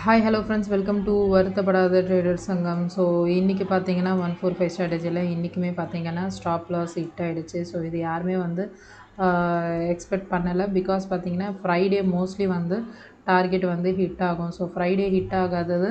Hi, hello friends, welcome to Varuthapadatha trader சங்கம். So இன்றைக்கி பார்த்தீங்கன்னா 145 ஸ்ட்ராட்டஜியில் இன்றைக்குமே பார்த்தீங்கன்னா ஸ்டாப் லாஸ் ஹிட் ஆகிடுச்சு. ஸோ இது யாருமே வந்து எக்ஸ்பெக்ட் பண்ணலை. பிகாஸ் பார்த்தீங்கன்னா ஃப்ரைடே மோஸ்ட்லி வந்து டார்கெட் வந்து ஹிட் ஆகும். ஸோ ஃப்ரைடே ஹிட் ஆகாதது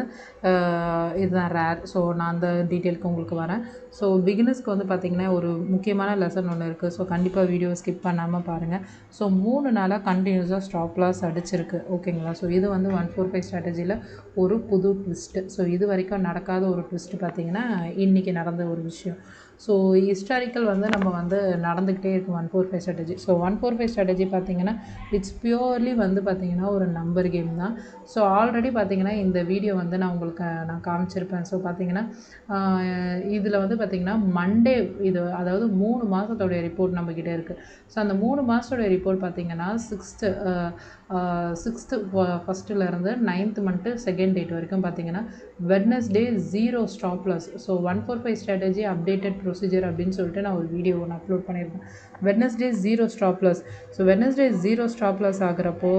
இதுதான் ரேர். ஸோ நான் அந்த டீட்டெயிலுக்கு உங்களுக்கு வரேன். ஸோ பிகினர்ஸ்க்கு வந்து பார்த்திங்கன்னா ஒரு முக்கியமான லெசன் ஒன்று இருக்குது. ஸோ கண்டிப்பாக வீடியோ ஸ்கிப் பண்ணாமல் பாருங்கள். ஸோ 3 நாளாக கண்டினியூஸாக ஸ்டாப் லாஸ் அடிச்சிருக்கு. ஓகேங்களா? ஸோ இது வந்து 145 ஸ்ட்ராட்டஜியில் ஒரு புது ட்விஸ்ட்டு. ஸோ இது வரைக்கும் நடக்காத ஒரு ட்விஸ்ட்டு பார்த்திங்கன்னா இன்றைக்கி நடந்த ஒரு விஷயம். ஸோ ஹிஸ்டாரிக்கல் வந்து நம்ம வந்து நடந்துக்கிட்டே இருக்கும் 145 ஸ்ட்ராட்டஜி. ஸோ 145 ஸ்ட்ராட்டஜி பார்த்திங்கன்னா இட்ஸ் பியூர்லி வந்து பார்த்திங்கன்னா ஒரு நம்பர் கேம் தான். ஸோ ஆல்ரெடி பார்த்திங்கன்னா இந்த வீடியோ வந்து நான் காமிச்சிருப்பேன். ஸோ பார்த்திங்கன்னா இதில் வந்து பார்த்திங்கன்னா மண்டே இது அதாவது 3 மாதத்தோடைய ரிப்போர்ட் நம்மக்கிட்ட இருக்குது. ஸோ அந்த 3 மாதத்தோடைய ரிப்போர்ட் பார்த்திங்கன்னா 6th ஃபஸ்ட்டுலேருந்து 9th month 2nd date வரைக்கும் பார்த்திங்கன்னா Wednesday 0 stop loss. So 145 strategy updated procedure அப்படின்னு சொல்லிட்டு நான் ஒரு வீடியோ ஒன்று அப்லோட் பண்ணியிருக்கேன். Wednesday 0 stop loss. So Wednesday 0 stop loss ஆகிறப்போ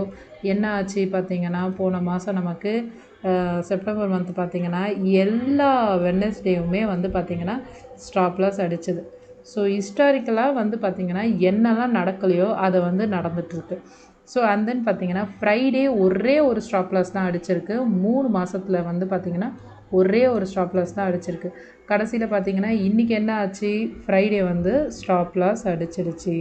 என்ன ஆச்சு பார்த்திங்கன்னா போன மாதம் நமக்கு செப்டம்பர் மந்த் பார்த்திங்கன்னா எல்லா வெட்னஸ்டேவுமே வந்து பார்த்திங்கன்னா ஸ்டாப் லாஸ் அடிச்சது. ஸோ ஹிஸ்டாரிக்கலாக வந்து பார்த்திங்கன்னா என்னெல்லாம் நடக்கலையோ அதை வந்து நடந்துகிட்ருக்கு. ஸோ அண்ட் தென் பார்த்திங்கன்னா ஃப்ரைடே ஒரே ஒரு ஸ்டாப் லாஸ் தான் அடிச்சிருக்கு. 3 மாதத்தில் வந்து பார்த்திங்கன்னா ஒரே ஒரு ஸ்டாப் லாஸ் தான் அடிச்சிருக்கு. கடைசியில் பார்த்திங்கன்னா இன்றைக்கி என்ன ஆச்சு, ஃப்ரைடே வந்து ஸ்டாப் லாஸ் அடிச்சிருச்சு.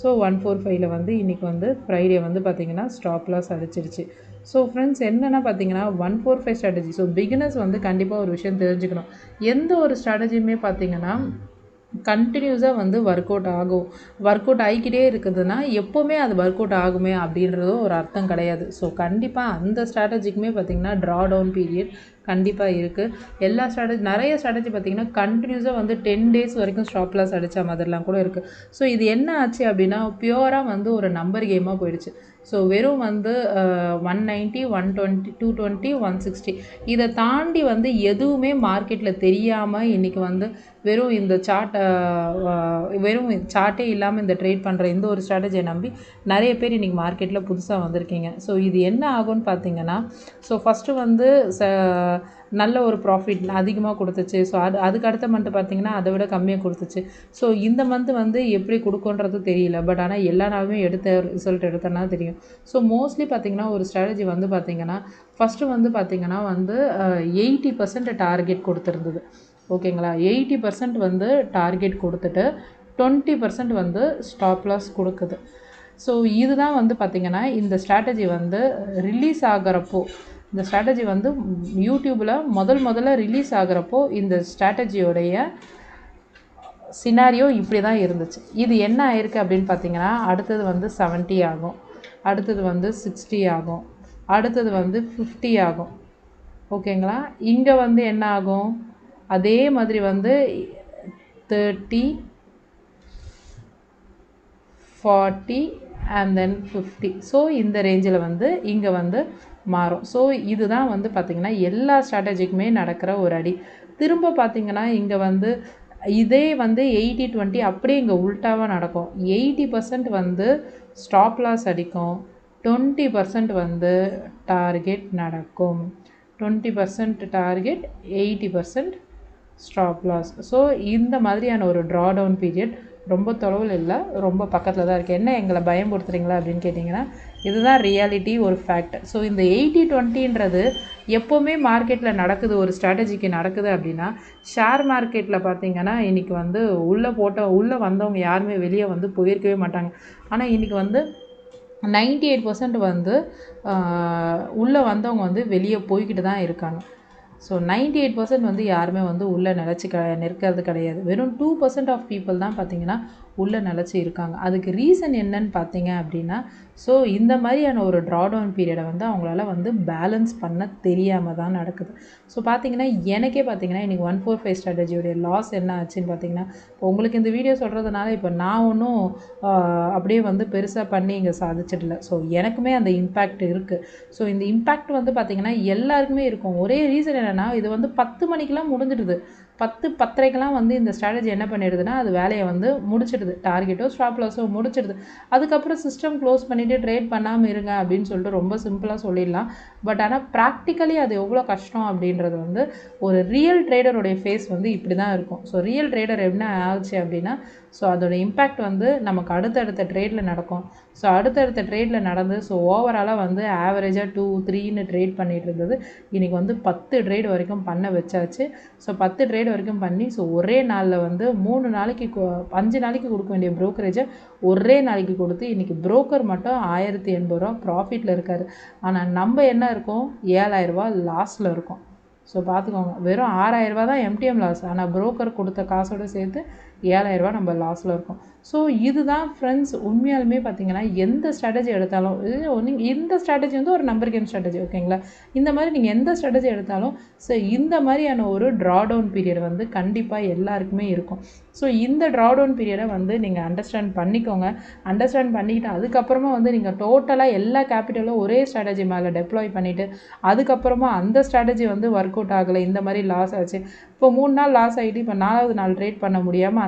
ஸோ 145ல் வந்து இன்றைக்கி வந்து ஃப்ரைடே வந்து பார்த்திங்கன்னா ஸ்டாப் லாஸ் அடிச்சிருச்சு. ஸோ ஃப்ரெண்ட்ஸ் என்னென்னா பார்த்திங்கன்னா 145 ஸ்ட்ராட்டஜி. ஸோ பிகினர்ஸ் வந்து கண்டிப்பாக ஒரு விஷயம் தெரிஞ்சுக்கணும். எந்த ஒரு ஸ்ட்ராட்டஜியுமே பார்த்திங்கன்னா கண்டினியூஸாக வந்து ஒர்க் அவுட் ஆகிக்கிட்டே இருக்குதுன்னா எப்போவுமே அது ஒர்க் அவுட் ஆகுமே அப்படின்றதும் ஒரு அர்த்தம் கிடையாது. ஸோ கண்டிப்பாக அந்த ஸ்ட்ராட்டஜிக்குமே பார்த்திங்கன்னா ட்ரா டவுன் பீரியட் கண்டிப்பாக இருக்குது. நிறைய ஸ்ட்ராட்டஜி பார்த்திங்கன்னா கண்டினியூஸாக வந்து 10 டேஸ் வரைக்கும் ஸ்டாப் லாஸ் அடித்த மாதிரிலாம் கூட இருக்குது. ஸோ இது என்ன ஆச்சு அப்படின்னா பியூராக வந்து ஒரு நம்பர் கேமாக போயிடுச்சு. ஸோ வெறும் வந்து 190, 120, 220, 160 இதை தாண்டி வந்து எதுவுமே மார்க்கெட்டில் தெரியாமல் இன்றைக்கி வந்து வெறும் இந்த சார்ட்டே இல்லாமல் இந்த ட்ரேட் பண்ணுற இந்த ஒரு ஸ்ட்ராட்டஜியை நம்பி நிறைய பேர் இன்றைக்கி மார்க்கெட்டில் புதுசாக வந்திருக்கீங்க. ஸோ இது என்ன ஆகும்னு பார்த்தீங்கன்னா ஸோ ஃபஸ்ட்டு வந்து நல்ல ஒரு ப்ராஃபிட் அதிகமாக கொடுத்துச்சு. ஸோ அதுக்கு அடுத்த மந்த்து பார்த்திங்கன்னா அதை விட கம்மியாக கொடுத்துச்சு. ஸோ இந்த மந்த்து வந்து எப்படி கொடுக்குன்றது தெரியல. பட் ஆனால் எல்லா நாளுமே ரிசல்ட் எடுத்தனா தெரியும். ஸோ மோஸ்ட்லி பார்த்திங்கன்னா ஒரு ஸ்ட்ராட்டஜி வந்து பார்த்திங்கன்னா ஃபஸ்ட்டு வந்து பார்த்திங்கன்னா வந்து 80% டார்கெட் கொடுத்துருந்தது. ஓகேங்களா? 80% வந்து டார்கெட் கொடுத்துட்டு 20% வந்து ஸ்டாப் லாஸ் கொடுக்குது. ஸோ இதுதான் வந்து பார்த்திங்கன்னா இந்த ஸ்ட்ராட்டஜி வந்து ரிலீஸ் ஆகிறப்போ இந்த ஸ்ட்ராட்டஜி வந்து யூடியூப்பில் முதல்ல ரிலீஸ் ஆகிறப்போ இந்த ஸ்ட்ராட்டஜியோடைய சினாரியோ இப்படி தான் இருந்துச்சு. இது என்ன ஆயிருக்கு அப்படின்னு பார்த்திங்கன்னா அடுத்தது வந்து 70 ஆகும், அடுத்தது வந்து 60 ஆகும், அடுத்தது வந்து 50 ஆகும். ஓகேங்களா? இங்கே வந்து என்ன ஆகும், அதே மாதிரி வந்து 30, 40 அண்ட் தென் 50. ஸோ இந்த ரேஞ்சில் வந்து இங்கே வந்து மாறும். ஸோ இதுதான் வந்து பார்த்திங்கன்னா எல்லா ஸ்ட்ராட்டஜிக்குமே நடக்கிற ஒரு அடி. திரும்ப பார்த்திங்கன்னா இங்கே வந்து இதே வந்து 80-20 அப்படியே இங்கே உல்ட்டாவாக நடக்கும். 80% வந்து ஸ்டாப் லாஸ் அடிக்கும், 20% வந்து டார்கெட் நடக்கும். 20% டார்கெட், 80% ஸ்டாப் லாஸ். ஸோ இந்த மாதிரியான ஒரு ட்ரா டவுன் பீரியட் ரொம்ப தொலைவில் இல்லை, ரொம்ப பக்கத்தில் தான் இருக்குது. என்ன எங்களை பயன்படுத்துகிறீங்களா அப்படின்னு கேட்டிங்கன்னா இதுதான் ரியாலிட்டி, ஒரு ஃபேக்ட். ஸோ இந்த 80-20ன்றது எப்போவுமே மார்க்கெட்டில் நடக்குது, ஒரு ஸ்ட்ராட்டஜிக்கு நடக்குது அப்படின்னா ஷேர் மார்க்கெட்டில் பார்த்திங்கன்னா இன்றைக்கி வந்து உள்ளே வந்தவங்க யாருமே வெளியே வந்து போயிருக்கவே மாட்டாங்க. ஆனால் இன்றைக்கி வந்து 98% வந்து உள்ளே வந்தவங்க வந்து வெளியே போய்கிட்டு தான் இருக்காங்க. ஸோ 98% வந்து யாருமே வந்து உள்ளே நிற்கிறது கிடையாது. வெறும் 2% ஆஃப் பீப்புள் தான் பார்த்திங்கன்னா உள்ளே நிலச்சி இருக்காங்க. அதுக்கு ரீசன் என்னன்னு பார்த்தீங்க அப்படின்னா ஸோ இந்த மாதிரியான ஒரு ட்ரா டவுன் பீரியடை வந்து அவங்களால வந்து பேலன்ஸ் பண்ண தெரியாமல் தான் நடக்குது. ஸோ பார்த்திங்கன்னா எனக்கே பார்த்திங்கன்னா இன்றைக்கி 145 ஸ்ட்ராட்டஜியோடைய லாஸ் என்ன ஆச்சுன்னு பார்த்திங்கன்னா இப்போ உங்களுக்கு இந்த வீடியோ சொல்கிறதுனால இப்போ நான் ஒன்றும் அப்படியே வந்து பெருசாக பண்ணி இங்கே சாதிச்சிடல. ஸோ எனக்குமே அந்த இம்பேக்ட் இருக்குது. ஸோ இந்த இம்பேக்ட் வந்து பார்த்திங்கன்னா எல்லாருக்குமே இருக்கும். ஒரே ரீசன் என்னென்னா இது வந்து 10 மணிக்கெலாம் முடிஞ்சிடுது. 10:10:30க்கெல்லாம் வந்து இந்த ஸ்ட்ராட்டஜி என்ன பண்ணிடுதுன்னா அது வேலையை வந்து முடிச்சிடுது, டார்கெட்டோ ஸ்டாப் லாஸோ முடிச்சிடுது. அதுக்கப்புறம் சிஸ்டம் க்ளோஸ் பண்ணிவிட்டு ட்ரேட் பண்ணாமல் இருங்க அப்படின்னு சொல்லிட்டு ரொம்ப சிம்பிளாக சொல்லிடலாம். பட் ஆனால் ப்ராக்டிக்கலி அது எவ்வளோ கஷ்டம் அப்படின்றது வந்து ஒரு ரியல் ட்ரேடருடைய ஃபேஸ் வந்து இப்படி தான் இருக்கும். ஸோ ரியல் ட்ரேடர் என்ன ஆச்சு அப்படின்னா, ஸோ அதோட இம்பேக்ட் வந்து நமக்கு அடுத்தடுத்த ட்ரேடில் நடக்கும். ஸோ அடுத்தடுத்த ட்ரேடில் நடந்து ஸோ ஓவராலாக வந்து ஆவரேஜாக 2-3ன்னு ட்ரேட் பண்ணிகிட்டு இருந்தது. இன்றைக்கி வந்து 10 ட்ரேட் வரைக்கும் பண்ண வச்சாச்சு. ஸோ 10 ட்ரேட் வரைக்கும் பண்ணி ஸோ ஒரே நாளில் வந்து 3 நாளைக்கு 5 நாளைக்கு கொடுக்க வேண்டிய ப்ரோக்கரேஜை ஒரே நாளைக்கு கொடுத்து இன்றைக்கி புரோக்கர் மட்டும் 1080 ரூபா ப்ராஃபிட்டில் இருக்கார். ஆனால் நம்ம என்ன இருக்கோம், 7000 ரூபா லாஸில் இருக்கோம். ஸோ பார்த்துக்கோங்க, வெறும் 6000 ரூபா தான் எம்டிஎம் லாஸ். ஆனால் புரோக்கர் கொடுத்த காசோடு சேர்த்து 7000 ரூபா நம்ம லாஸில் இருக்கோம். ஸோ இதுதான் ஃப்ரெண்ட்ஸ் உண்மையாலுமே பார்த்தீங்கன்னா எந்த ஸ்ட்ராட்டஜி எடுத்தாலும் நீங்கள் இந்த ஸ்ட்ராட்டஜி வந்து ஒரு நம்பர் கேம் ஸ்ட்ராட்டஜி, ஓகேங்களா. இந்த மாதிரி நீங்கள் எந்த ஸ்ட்ராட்டஜி எடுத்தாலும் ஸோ இந்த மாதிரியான ஒரு ட்ராடவுன் பீரியட் வந்து கண்டிப்பாக எல்லாருக்குமே இருக்கும். ஸோ இந்த ட்ராடவுன் பீரியடை வந்து நீங்கள் அண்டர்ஸ்டாண்ட் பண்ணிக்கோங்க. அண்டர்ஸ்டாண்ட் பண்ணிக்கிட்டு அதுக்கப்புறமா வந்து நீங்கள் டோட்டலாக எல்லா கேபிட்டலும் ஒரே ஸ்ட்ராட்டஜி மேலே டெப்ளாய் பண்ணிவிட்டு அதுக்கப்புறமா அந்த ஸ்ட்ராட்டஜி வந்து ஒர்க் அவுட் ஆகலை, இந்த மாதிரி லாஸ் ஆச்சு, இப்போ 3 நாள் லாஸ் ஆகிட்டு இப்போ 4வது நாள் ட்ரேட் பண்ண முடியாமல்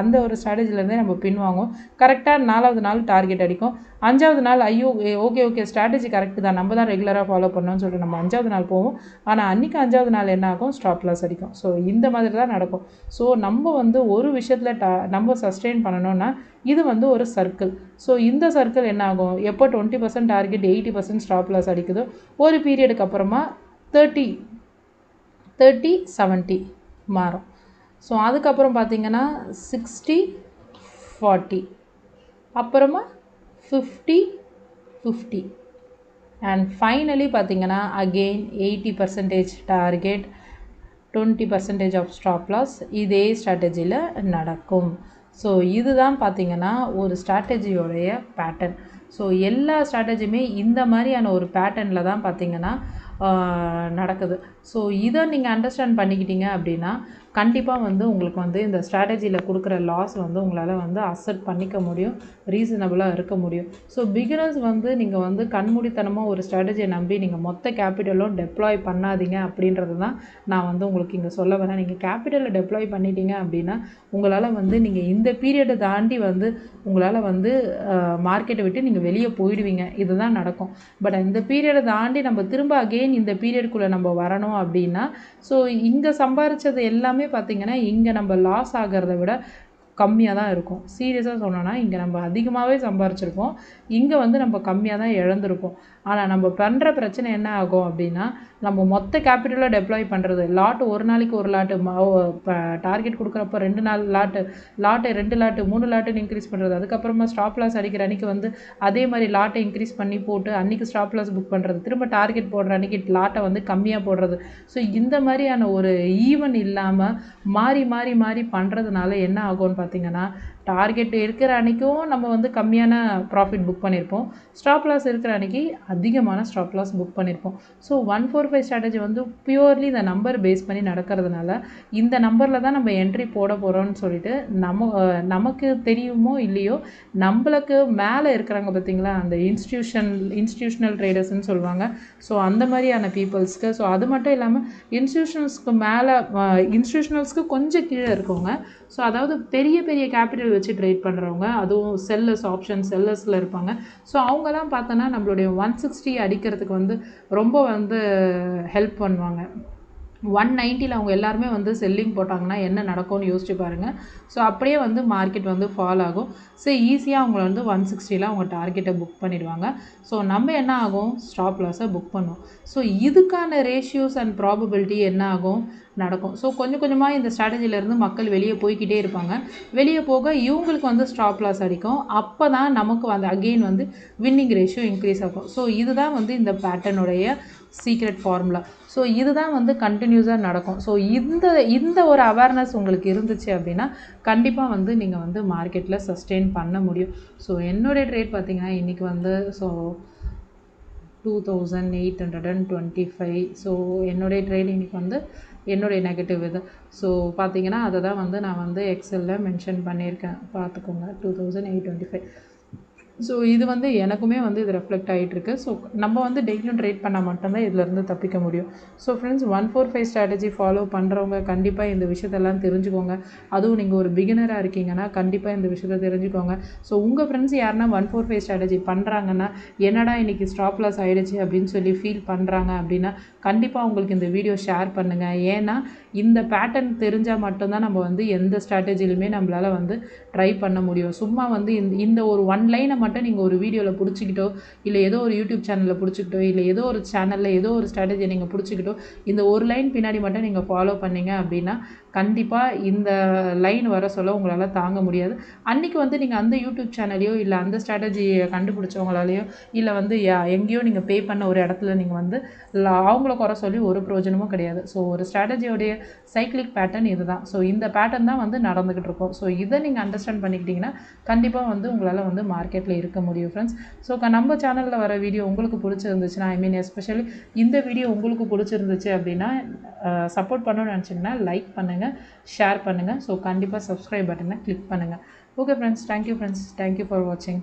அந்த ஒரு ஸ்ட்ராட்டஜிலேருந்தே நம்ம பின்வாங்கும். கரெக்டாக 4வது நாள் டார்கெட் அடிக்கும். 5வது நாள் ஐயோ ஓகே ஸ்ட்ராட்டஜி கரெக்டு தான், நம்ம தான் ரெகுலராக ஃபாலோ பண்ணோம்னு சொல்லிட்டு நம்ம 5வது நாள் போவோம். ஆனால் அன்றைக்கி 5வது நாள் என்ன ஆகும், ஸ்டாப் லாஸ் அடிக்கும். ஸோ இந்த மாதிரி தான் நடக்கும். ஸோ நம்ம வந்து ஒரு விஷயத்தில் நம்ம சஸ்டெயின் பண்ணணும்னா இது வந்து ஒரு சர்க்கிள். ஸோ இந்த சர்க்கிள் என்ன ஆகும், எப்போ 20% டார்கெட் 80% ஸ்டாப் லாஸ் அடிக்குதோ ஒரு பீரியடுக்கு அப்புறமா 30-70 மாறும். ஸோ அதுக்கப்புறம் பார்த்திங்கன்னா 60-40, அப்புறமா 50-50 அண்ட் ஃபைனலி பார்த்திங்கன்னா again 80% target, 20% of stop loss. இதே ஸ்ட்ராட்டஜியில் நடக்கும். ஸோ இதுதான் பார்த்திங்கன்னா ஒரு ஸ்ட்ராட்டஜியோடைய பேட்டர்ன். ஸோ எல்லா ஸ்ட்ராட்டஜியுமே இந்த மாதிரியான ஒரு பேட்டர்னில் தான் பார்த்திங்கன்னா நடக்குது. ஸோ இதை நீங்கள் அண்டர்ஸ்டாண்ட் பண்ணிக்கிட்டீங்க அப்படின்னா கண்டிப்பாக வந்து உங்களுக்கு வந்து இந்த ஸ்ட்ராட்டஜியில் கொடுக்குற லாஸ் வந்து உங்களால் வந்து அக்செப்ட் பண்ணிக்க முடியும், ரீசனபிளாக இருக்க முடியும். ஸோ பிகினர்ஸ் வந்து நீங்கள் வந்து கண்மூடித்தனமாக ஒரு ஸ்ட்ராட்டஜியை நம்பி நீங்கள் மொத்த கேபிட்டலும் டெப்ளாய் பண்ணாதீங்க அப்படின்றது தான் நான் வந்து உங்களுக்கு இங்கே சொல்ல வரேன். நீங்கள் கேபிட்டலை டெப்ளாய் பண்ணிட்டீங்க அப்படின்னா உங்களால் வந்து நீங்கள் இந்த பீரியடை தாண்டி வந்து உங்களால் வந்து மார்க்கெட்டை விட்டு நீங்கள் வெளியே போயிடுவீங்க, இதுதான் நடக்கும். பட் இந்த பீரியடை தாண்டி நம்ம திரும்ப அகெயின் இந்த பீரியடுக்குள்ளே நம்ம வரணும் அப்படின்னா ஸோ இங்கே சம்பாரித்தது எல்லாமே பார்த்திங்கன்னா இங்கே நம்ம லாஸ் ஆகிறத விட கம்மியாக தான் இருக்கும். சீரியஸாக சொன்னோன்னா இங்கே நம்ம அதிகமாகவே சம்பாரிச்சிருப்போம், இங்கே வந்து நம்ம கம்மியாக தான் இழந்திருப்போம். ஆனால் நம்ம பண்ணுற பிரச்சனை என்ன ஆகும் அப்படின்னா நம்ம மொத்த கேபிட்டலாக டெப்ளாய் பண்ணுறது, லாட்டு ஒரு நாளைக்கு ஒரு லாட்டு இப்போ டார்கெட் கொடுக்குறப்போ 2 நாள் லாட்டு 2 லாட்டு 3 லாட்டுன்னு இன்க்ரீஸ் பண்ணுறது, அதுக்கப்புறமா ஸ்டாப் லாஸ் அடிக்கிற அன்றைக்கி வந்து அதே மாதிரி லாட்டை இன்க்ரீஸ் பண்ணி போட்டு அன்றைக்கி ஸ்டாப் லாஸ் புக் பண்ணுறது, திரும்ப டார்கெட் போடுற அன்றைக்கி லாட்டை வந்து கம்மியாக போடுறது. ஸோ இந்த மாதிரியான ஒரு ஈவன் இல்லாமல் மாறி மாறி மாறி பண்ணுறதுனால என்ன ஆகும்னு பார்த்திங்கன்னா டார்கெட் இருக்கிற அன்றைக்கும் நம்ம வந்து கம்மியான ப்ராஃபிட் புக் பண்ணியிருப்போம், ஸ்டாப் லாஸ் இருக்கிற அன்றைக்கி அதிகமான ஸ்டாப் லாஸ் புக் பண்ணியிருப்போம். ஸோ 145 ஸ்ட்ராட்டஜி வந்து பியூர்லி இந்த நம்பர் பேஸ் பண்ணி நடக்கிறதுனால இந்த நம்பரில் தான் நம்ம என்ட்ரி போட போகிறோம்னு சொல்லிட்டு நமக்கு தெரியுமோ இல்லையோ நம்மளுக்கு மேலே இருக்கிறாங்க பார்த்திங்களா, அந்த இன்ஸ்டிடியூஷனல் ட்ரேடர்ஸ்ன்னு சொல்லுவாங்க. ஸோ அந்த மாதிரியான பீப்புள்ஸ்க்கு, ஸோ அது மட்டும் இல்லாமல் இன்ஸ்டிடியூஷனல்ஸ்க்கு கொஞ்சம் கீழே இருக்கவங்க, ஸோ அதாவது பெரிய பெரிய கேபிட்டல் வச்சு ட்ரேட் பண்ணுறவங்க, அதுவும் ஆப்ஷன் செல்லர்ஸில் இருப்பாங்க. ஸோ அவங்கலாம் பார்த்தோன்னா நம்மளுடைய 160 அடிக்கிறதுக்கு வந்து ரொம்ப வந்து ஹெல்ப் பண்ணுவாங்க. 190 அவங்க எல்லாருமே வந்து செல்லிங் போட்டாங்கன்னா என்ன நடக்கும்னு யோசிச்சு பாருங்கள். ஸோ அப்படியே வந்து மார்க்கெட் வந்து ஃபால் ஆகும். ஸோ ஈஸியாக அவங்கள வந்து 160 அவங்க டார்கெட்டை புக் பண்ணிடுவாங்க. ஸோ நம்ம என்ன ஆகும், ஸ்டாப் லாஸை புக் பண்ணுவோம். ஸோ இதுக்கான ரேஷியோஸ் அண்ட் ப்ராபபிலிட்டி என்ன ஆகும் நடக்கும். ஸோ கொஞ்சம் கொஞ்சமாக இந்த ஸ்ட்ராட்டஜிலேருந்து மக்கள் வெளியே போய்கிட்டே இருப்பாங்க. வெளியே போக இவங்களுக்கு வந்து ஸ்டாப் லாஸ் அடிக்கும். அப்போ தான் நமக்கு வந்து அகெயின் வந்து வின்னிங் ரேஷியோ இன்க்ரீஸ் ஆகும். ஸோ இதுதான் வந்து இந்த பேட்டர்னுடைய சீக்ரெட் ஃபார்முலா. ஸோ இதுதான் வந்து கண்டினியூஸாக நடக்கும். ஸோ இந்த ஒரு அவேர்னஸ் உங்களுக்கு இருந்துச்சு அப்படின்னா கண்டிப்பாக வந்து நீங்கள் வந்து மார்க்கெட்டில் சஸ்டெயின் பண்ண முடியும். ஸோ என்னுடைய ட்ரேட் பார்த்திங்கன்னா இன்றைக்கி வந்து 2825. ஸோ என்னுடைய ட்ரேட் இன்றைக்கி வந்து என்னுடைய நெகட்டிவ் இது. ஸோ பார்த்திங்கன்னா அதை தான் வந்து நான் வந்து எக்ஸலில் மென்ஷன் பண்ணியிருக்கேன், பார்த்துக்கோங்க. 2825 ஸோ இது வந்து எனக்குமே வந்து இது ரெஃப்ளெக்ட் ஆகிட்டுருக்கு. ஸோ நம்ம வந்து டெய்லியும் ட்ரேட் பண்ணால் மட்டும்தான் இதிலேருந்து தப்பிக்க முடியும். ஸோ ஃப்ரெண்ட்ஸ் 145 ஸ்ட்ராட்டஜி ஃபாலோ பண்ணுறவங்க கண்டிப்பாக இந்த விஷயத்தெல்லாம் தெரிஞ்சுக்கோங்க. அதுவும் நீங்கள் ஒரு பிகினராக இருக்கீங்கன்னா கண்டிப்பாக இந்த விஷயத்த தெரிஞ்சுக்கோங்க. ஸோ உங்கள் ஃப்ரெண்ட்ஸ் யாருன்னா 145 ஸ்ட்ராட்டஜி பண்ணுறாங்கன்னா என்னடா இன்றைக்கி ஸ்டாப் லாஸ் ஆகிடுச்சு அப்படின்னு சொல்லி ஃபீல் பண்ணுறாங்க அப்படின்னா கண்டிப்பாக உங்களுக்கு இந்த வீடியோ ஷேர் பண்ணுங்கள். ஏன்னா இந்த பேட்டர்ன் தெரிஞ்சால் மட்டும்தான் நம்ம வந்து எந்த ஸ்ட்ராட்டஜிலுமே நம்மளால் வந்து ட்ரை பண்ண முடியும். சும்மா வந்து இந்த ஒரு ஒன் லைனை மட்டும் நீங்கள் ஒரு வீடியோவில் பிடிச்சிக்கிட்டோ இல்லை ஏதோ ஒரு யூடியூப் சேனலில் பிடிச்சிக்கிட்டோ இல்லை ஏதோ ஒரு சேனலில் ஏதோ ஒரு ஸ்ட்ராட்டஜியை நீங்கள் பிடிச்சிக்கிட்டோ இந்த ஒரு லைன் பின்னாடி மட்டும் நீங்கள் ஃபாலோ பண்ணீங்க அப்படின்னா கண்டிப்பாக இந்த லைன் வர சொல்ல உங்களால் தாங்க முடியாது. அன்றைக்கி வந்து நீங்கள் அந்த யூடியூப் சேனலையோ இல்லை அந்த ஸ்ட்ராட்டஜியை கண்டுபிடிச்சவங்களாலேயோ இல்லை வந்து எங்கேயோ நீங்கள் பே பண்ண ஒரு இடத்துல நீங்கள் வந்து அவங்கள குறை சொல்லி ஒரு பிரயோஜனமும் கிடையாது. ஸோ ஒரு ஸ்ட்ராட்டஜியோடைய சைக்கிளிக் பேட்டர்ன் இதுதான். ஸோ இந்த பேட்டர்ன் தான் வந்து நடந்துக்கிட்டு இருக்கும். ஸோ இதை நீங்கள் அண்டர்ஸ்டாண்ட் பண்ணிக்கிட்டிங்கன்னா கண்டிப்பாக வந்து உங்களால் வந்து மார்க்கெட்டில் இருக்க முடியும் ஃப்ரெண்ட்ஸ். ஸோ நம்ம சேனலில் வர வீடியோ உங்களுக்கு பிடிச்சிருந்துச்சுன்னா எஸ்பெஷலி இந்த வீடியோ உங்களுக்கு பிடிச்சிருந்துச்சு அப்படின்னா சப்போர்ட் பண்ணணும்னு நினச்சிங்கன்னா லைக் பண்ணுங்கள், ஷேர் பண்ணுங்கள். ஸோ கண்டிப்பாக சப்ஸ்கிரைப் பட்டனை கிளிக் பண்ணுங்கள். Okay friends, thank you friends, thank you for வாட்சிங்.